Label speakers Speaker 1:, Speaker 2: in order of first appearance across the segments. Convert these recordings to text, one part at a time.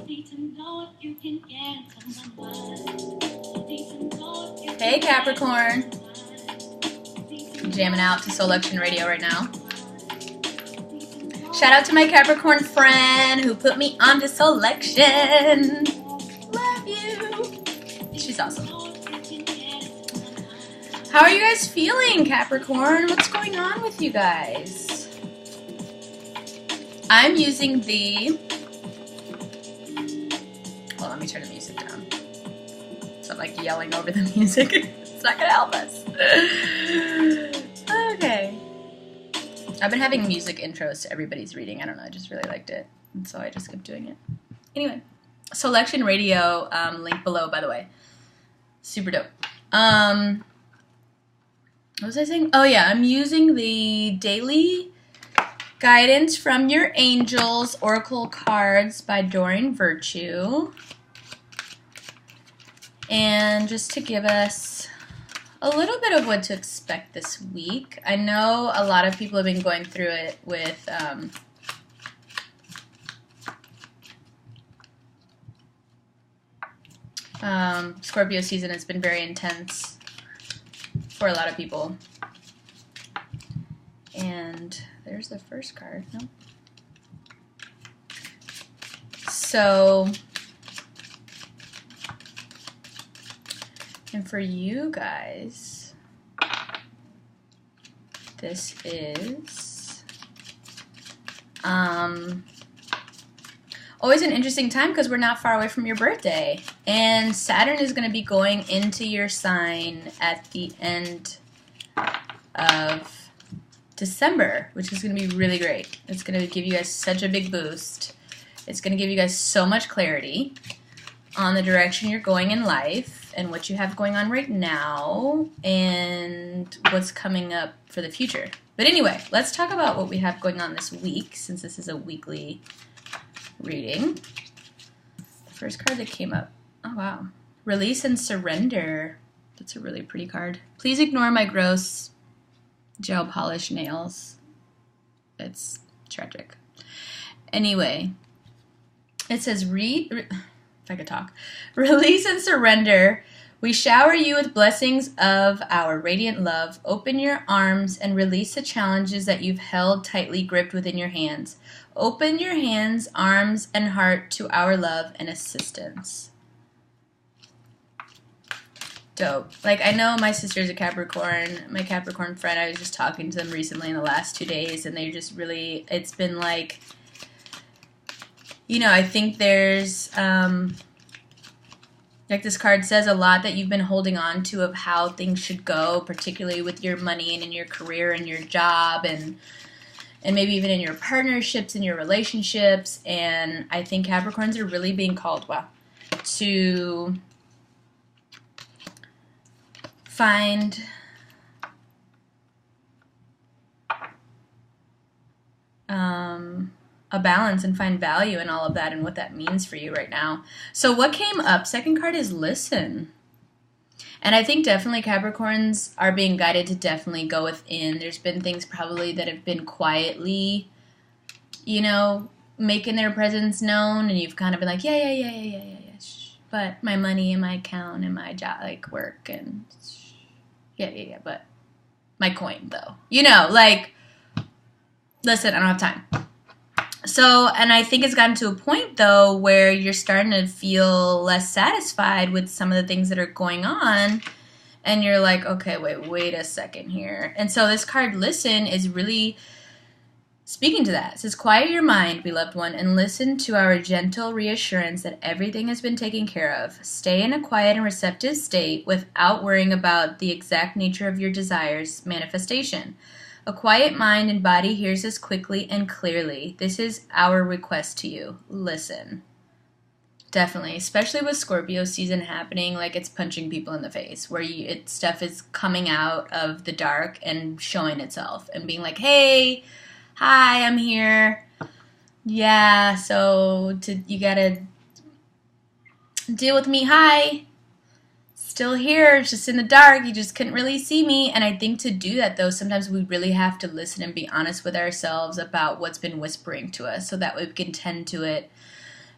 Speaker 1: Hey Capricorn, jamming out to Selection Radio right now. Shout out to my Capricorn friend who put me onto Selection. Love you. She's awesome. How are you guys feeling, Capricorn? What's going on with you guys? I'm using the... Well, let me turn the music down. So I'm like yelling over the music. It's not gonna help us. Okay. I've been having music intros to everybody's reading. I don't know, I just really liked it. And so I just kept doing it. Anyway, Selection Radio, link below, by the way. Super dope. What was I saying? Oh yeah, I'm using the daily guidance from your angels, Oracle cards by Doreen Virtue. And just to give us a little bit of what to expect this week. I know a lot of people have been going through it with Scorpio season has been very intense for a lot of people. And there's the first card. No. So, and for you guys, this is always an interesting time because we're not far away from your birthday. And Saturn is going to be going into your sign at the end of December, which is going to be really great. It's going to give you guys such a big boost. It's going to give you guys so much clarity on the direction you're going in life and what you have going on right now and what's coming up for the future. But anyway, let's talk about what we have going on this week, since this is a weekly reading. The first card that came up, oh wow, Release and Surrender. That's a really pretty card. Please ignore my gross gel polish nails. It's tragic. Anyway, it says if I could talk. Release and surrender. We shower you with blessings of our radiant love. Open your arms and release the challenges that you've held tightly gripped within your hands. Open your hands, arms, and heart to our love and assistance. Dope. Like, I know my sister's a Capricorn. My Capricorn friend, I was just talking to them recently in the last 2 days, and they just really, it's been like, you know, I think there's, like this card says, a lot that you've been holding on to of how things should go, particularly with your money and in your career and your job and maybe even in your partnerships and your relationships. And I think Capricorns are really being called, to find a balance and find value in all of that and what that means for you right now. So what came up? Second card is listen. And I think definitely Capricorns are being guided to definitely go within. There's been things probably that have been quietly, you know, making their presence known, and you've kind of been like, yeah. But my money and my account and my job, like work and yeah. But my coin though, you know, like, listen, I don't have time. So, and I think it's gotten to a point, though, where you're starting to feel less satisfied with some of the things that are going on. And you're like, okay, wait a second here. And so this card, Listen, is really speaking to that. It says, quiet your mind, beloved one, and listen to our gentle reassurance that everything has been taken care of. Stay in a quiet and receptive state without worrying about the exact nature of your desires' manifestation. A quiet mind and body hears us quickly and clearly. This is our request to you. Listen. Definitely, especially with Scorpio season happening, like it's punching people in the face, where stuff is coming out of the dark and showing itself and being like, hey, hi, I'm here. Yeah, so you gotta deal with me. Hi. Still here, just in the dark, you just couldn't really see me. And I think to do that, though, sometimes we really have to listen and be honest with ourselves about what's been whispering to us, so that way we can tend to it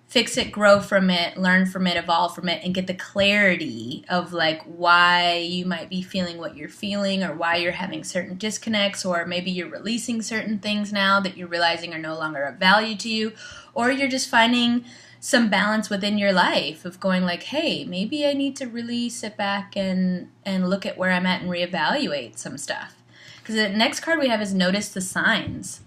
Speaker 1: fix it, grow from it, learn from it, evolve from it, and get the clarity of like why you might be feeling what you're feeling, or why you're having certain disconnects, or maybe you're releasing certain things now that you're realizing are no longer of value to you, or you're just finding some balance within your life of going like, hey, maybe I need to really sit back and look at where I'm at and reevaluate some stuff. Because the next card we have is Notice the Signs.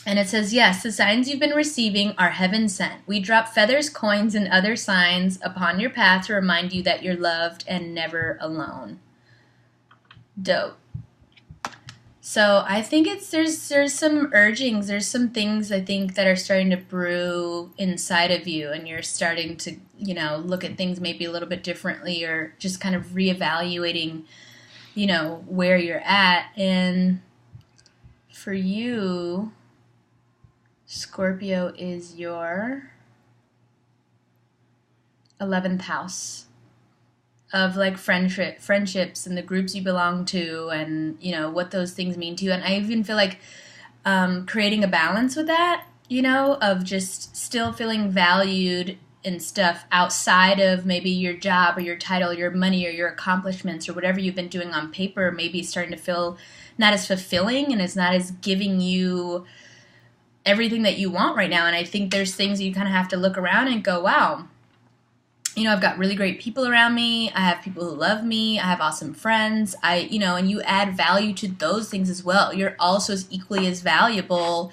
Speaker 1: And it says, yes, the signs you've been receiving are heaven sent. We drop feathers, coins, and other signs upon your path to remind you that you're loved and never alone. Dope. So I think there's some urgings, there's some things I think that are starting to brew inside of you, and you're starting to, look at things maybe a little bit differently, or just kind of reevaluating, where you're at. And for you, Scorpio is your 11th house of like friendships and the groups you belong to, and what those things mean to you. And I even feel like creating a balance with that, of just still feeling valued and stuff outside of maybe your job or your title, your money, or your accomplishments, or whatever you've been doing on paper, maybe starting to feel not as fulfilling, and it's not as giving you everything that you want right now. And I think there's things you kind of have to look around and go, wow, I've got really great people around me. I have people who love me. I have awesome friends. And you add value to those things as well. You're also equally as valuable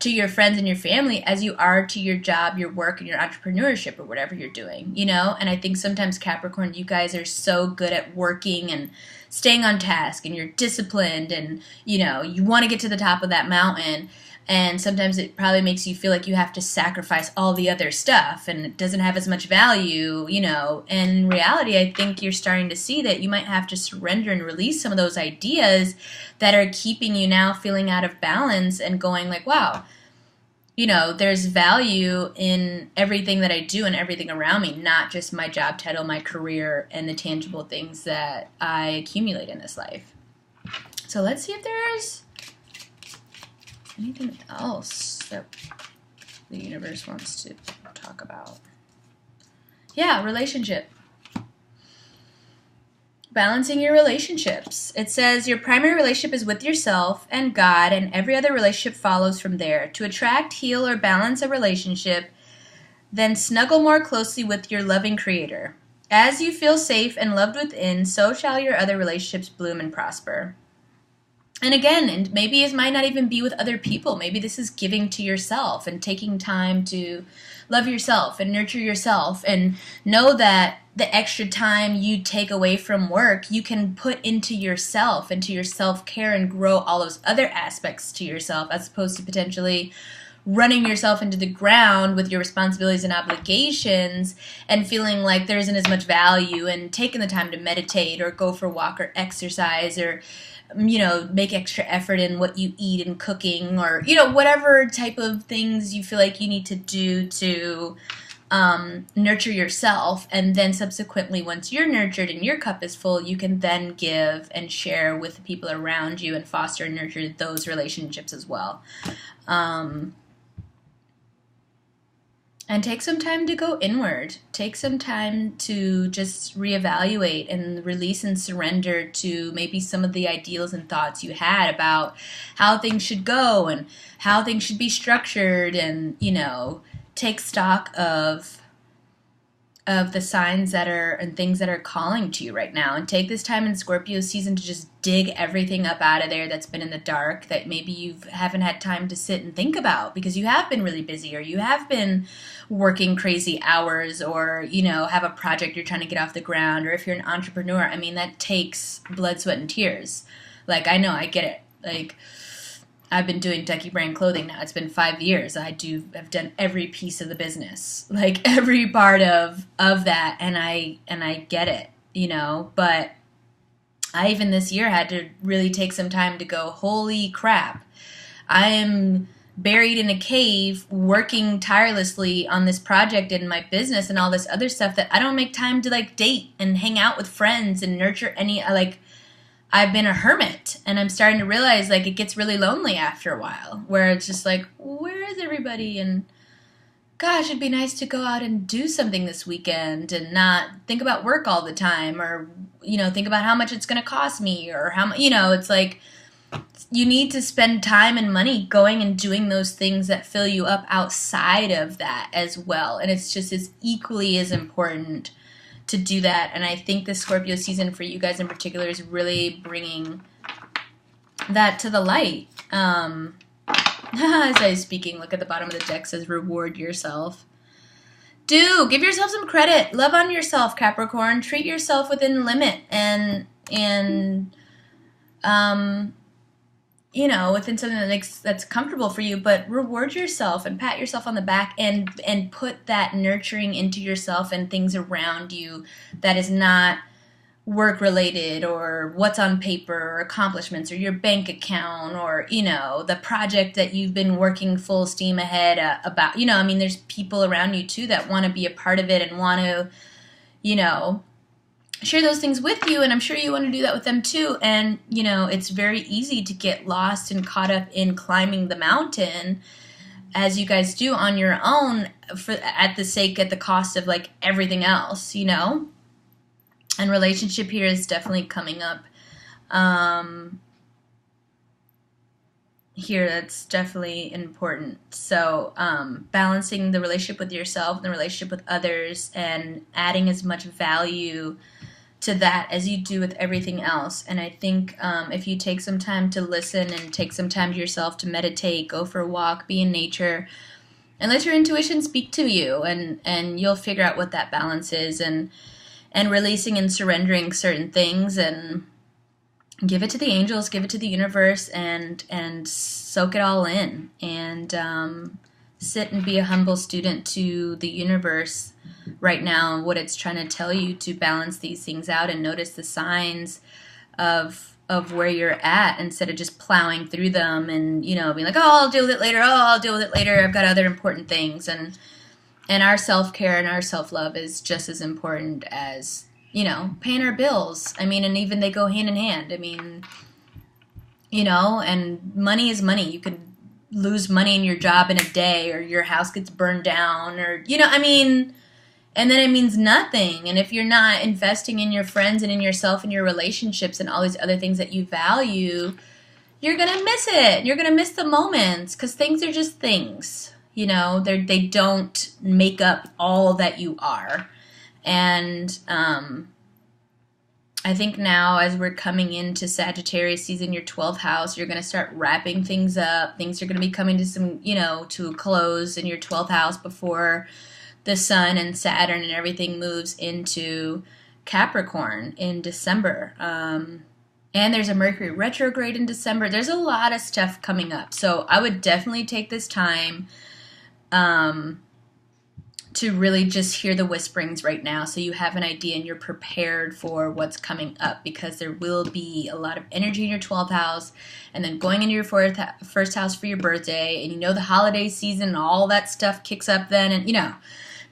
Speaker 1: to your friends and your family as you are to your job, your work, and your entrepreneurship, or whatever you're doing, And I think sometimes, Capricorn, you guys are so good at working and staying on task, and you're disciplined, and, you want to get to the top of that mountain. And sometimes it probably makes you feel like you have to sacrifice all the other stuff, and it doesn't have as much value, And in reality, I think you're starting to see that you might have to surrender and release some of those ideas that are keeping you now feeling out of balance, and going like, wow, there's value in everything that I do and everything around me, not just my job title, my career, and the tangible things that I accumulate in this life. So let's see if there's anything else that the universe wants to talk about. Yeah, relationship. Balancing your relationships. It says your primary relationship is with yourself and God, and every other relationship follows from there. To attract, heal, or balance a relationship, then snuggle more closely with your loving Creator. As you feel safe and loved within, so shall your other relationships bloom and prosper. And again, and maybe it might not even be with other people. Maybe this is giving to yourself and taking time to love yourself and nurture yourself, and know that the extra time you take away from work, you can put into yourself, into your self-care, and grow all those other aspects to yourself, as opposed to potentially running yourself into the ground with your responsibilities and obligations and feeling like there isn't as much value, and taking the time to meditate or go for a walk or exercise, or make extra effort in what you eat and cooking, or, whatever type of things you feel like you need to do to nurture yourself. And then subsequently, once you're nurtured and your cup is full, you can then give and share with the people around you and foster and nurture those relationships as well. And take some time to go inward. Take some time to just reevaluate and release and surrender to maybe some of the ideals and thoughts you had about how things should go and how things should be structured, and, take stock of the signs that are and things that are calling to you right now. And take this time in Scorpio season to just dig everything up out of there that's been in the dark, that maybe you haven't had time to sit and think about because you have been really busy, or you have been working crazy hours, or, have a project you're trying to get off the ground, or if you're an entrepreneur, I mean, that takes blood, sweat, and tears. Like, I know, I get it. Like, I've been doing Ducky Brand Clothing now. It's been 5 years. I've done every piece of the business, like every part of that, and I get it, but I even this year had to really take some time to go, holy crap, I am buried in a cave working tirelessly on this project and my business and all this other stuff that I don't make time to like date and hang out with friends and nurture I've been a hermit, and I'm starting to realize like it gets really lonely after a while, where it's just like, where is everybody? And gosh, it'd be nice to go out and do something this weekend and not think about work all the time, or, think about how much it's going to cost me, or how much, it's like you need to spend time and money going and doing those things that fill you up outside of that as well. And it's just as equally as important to do that. And I think the Scorpio season for you guys in particular is really bringing that to the light. As I was speaking, look at the bottom of the deck, says reward yourself. Give yourself some credit. Love on yourself, Capricorn. Treat yourself within limit and within something that's comfortable for you, but reward yourself and pat yourself on the back and put that nurturing into yourself and things around you that is not work related or what's on paper or accomplishments or your bank account or, the project that you've been working full steam ahead about. There's people around you too that want to be a part of it and want to, share those things with you, and I'm sure you want to do that with them too. And it's very easy to get lost and caught up in climbing the mountain, as you guys do on your own, at the cost of like everything else, And relationship here is definitely coming up. Here, that's definitely important. So balancing the relationship with yourself and the relationship with others, and adding as much value to that as you do with everything else. And I think if you take some time to listen and take some time to yourself to meditate, go for a walk, be in nature, and let your intuition speak to you, and you'll figure out what that balance is, and releasing and surrendering certain things, and give it to the angels, give it to the universe, and soak it all in, and sit and be a humble student to the universe right now, what it's trying to tell you, to balance these things out and notice the signs of where you're at, instead of just plowing through them and being like, I'll deal with it later, I've got other important things. And our self-care and our self-love is just as important as paying our bills. And even they go hand in hand. And money is money. You can lose money in your job in a day, or your house gets burned down, or and then it means nothing. And if you're not investing in your friends and in yourself and your relationships and all these other things that you value, you're going to miss it. You're going to miss the moments, because things are just things. They don't make up all that you are. And I think now, as we're coming into Sagittarius season, your 12th house, you're going to start wrapping things up. Things are going to be coming to some, to a close in your 12th house before the Sun and Saturn and everything moves into Capricorn in December. And there's a Mercury retrograde in December. There's a lot of stuff coming up. So I would definitely take this time to really just hear the whisperings right now, so you have an idea and you're prepared for what's coming up, because there will be a lot of energy in your 12th house, and then going into your first house for your birthday, and the holiday season and all that stuff kicks up then, and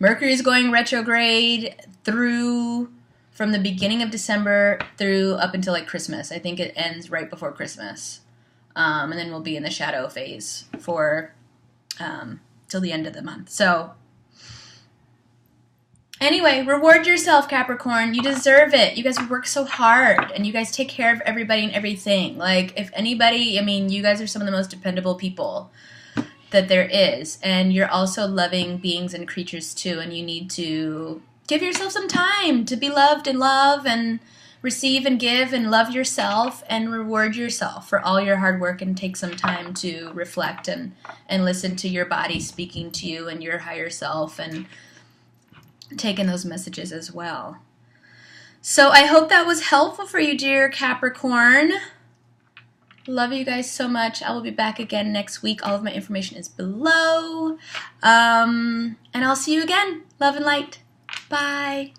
Speaker 1: Mercury is going retrograde from the beginning of December through up until like Christmas. I think it ends right before Christmas, and then we'll be in the shadow phase for till the end of the month. So anyway, reward yourself, Capricorn. You deserve it. You guys work so hard, and you guys take care of everybody and everything. Like, if anybody, you guys are some of the most dependable people that there is, and you're also loving beings and creatures too, and you need to give yourself some time to be loved and love and receive and give and love yourself, and reward yourself for all your hard work, and take some time to reflect and listen to your body speaking to you and your higher self, and take in those messages as well. So I hope that was helpful for you, dear Capricorn. Love you guys so much. I will be back again next week. All of my information is below. And I'll see you again. Love and light. Bye.